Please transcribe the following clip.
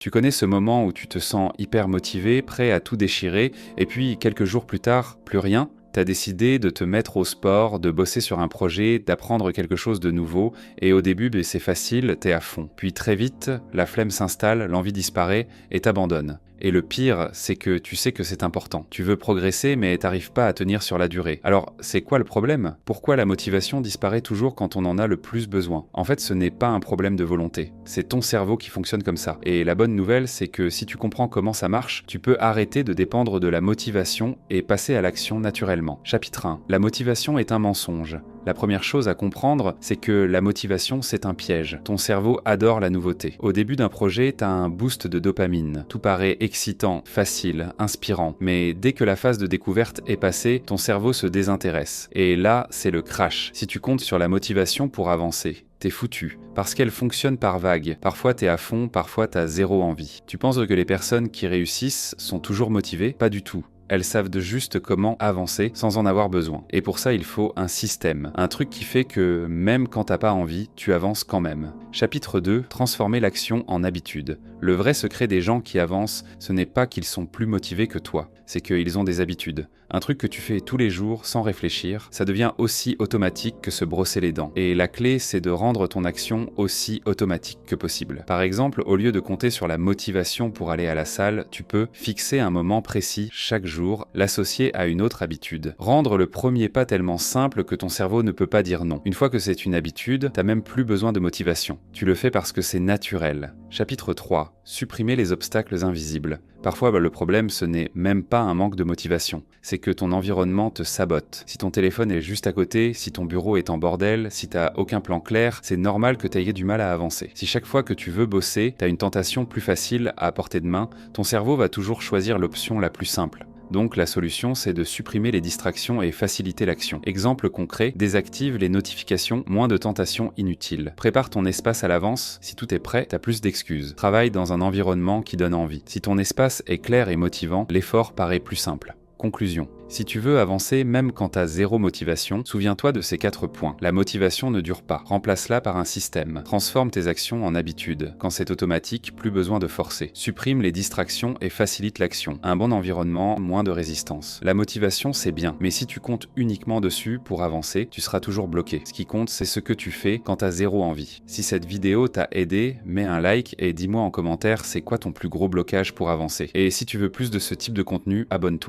Tu connais ce moment où tu te sens hyper motivé, prêt à tout déchirer, et puis quelques jours plus tard, plus rien? T'as décidé de te mettre au sport, de bosser sur un projet, d'apprendre quelque chose de nouveau, et au début, c'est facile, t'es à fond. Puis très vite, la flemme s'installe, l'envie disparaît, et t'abandonnes. Et le pire, c'est que tu sais que c'est important. Tu veux progresser, mais t'arrives pas à tenir sur la durée. Alors, c'est quoi le problème? Pourquoi la motivation disparaît toujours quand on en a le plus besoin? En fait, ce n'est pas un problème de volonté. C'est ton cerveau qui fonctionne comme ça. Et la bonne nouvelle, c'est que si tu comprends comment ça marche, tu peux arrêter de dépendre de la motivation et passer à l'action naturellement. Chapitre 1. La motivation est un mensonge. La première chose à comprendre, c'est que la motivation, c'est un piège. Ton cerveau adore la nouveauté. Au début d'un projet, t'as un boost de dopamine. Tout paraît excitant, facile, inspirant. Mais dès que la phase de découverte est passée, ton cerveau se désintéresse. Et là, c'est le crash. Si tu comptes sur la motivation pour avancer, t'es foutu, parce qu'elle fonctionne par vagues. Parfois t'es à fond, parfois t'as zéro envie. Tu penses que les personnes qui réussissent sont toujours motivées? Pas du tout. Elles savent de juste comment avancer sans en avoir besoin. Et pour ça, il faut un système. Un truc qui fait que même quand t'as pas envie, tu avances quand même. Chapitre 2. Transformer l'action en habitude. Le vrai secret des gens qui avancent, ce n'est pas qu'ils sont plus motivés que toi, c'est qu'ils ont des habitudes. Un truc que tu fais tous les jours sans réfléchir, ça devient aussi automatique que se brosser les dents. Et la clé, c'est de rendre ton action aussi automatique que possible. Par exemple, au lieu de compter sur la motivation pour aller à la salle, tu peux fixer un moment précis chaque jour, l'associer à une autre habitude. Rendre le premier pas tellement simple que ton cerveau ne peut pas dire non. Une fois que c'est une habitude, t'as même plus besoin de motivation. Tu le fais parce que c'est naturel. Chapitre 3. Supprimer les obstacles invisibles. Parfois, le problème, ce n'est même pas un manque de motivation. C'est que ton environnement te sabote. Si ton téléphone est juste à côté, si ton bureau est en bordel, si t'as aucun plan clair, c'est normal que t'aies du mal à avancer. Si chaque fois que tu veux bosser, t'as une tentation plus facile à portée de main, ton cerveau va toujours choisir l'option la plus simple. Donc la solution, c'est de supprimer les distractions et faciliter l'action. Exemple concret, désactive les notifications, moins de tentations inutiles. Prépare ton espace à l'avance, si tout est prêt, t'as plus d'excuses. Travaille dans un environnement qui donne envie. Si ton espace est clair et motivant, l'effort paraît plus simple. Conclusion. Si tu veux avancer même quand t'as zéro motivation, souviens-toi de ces 4 points. La motivation ne dure pas. Remplace-la par un système. Transforme tes actions en habitudes. Quand c'est automatique, plus besoin de forcer. Supprime les distractions et facilite l'action. Un bon environnement, moins de résistance. La motivation, c'est bien, mais si tu comptes uniquement dessus pour avancer, tu seras toujours bloqué. Ce qui compte, c'est ce que tu fais quand t'as zéro envie. Si cette vidéo t'a aidé, mets un like et dis-moi en commentaire c'est quoi ton plus gros blocage pour avancer. Et si tu veux plus de ce type de contenu, abonne-toi.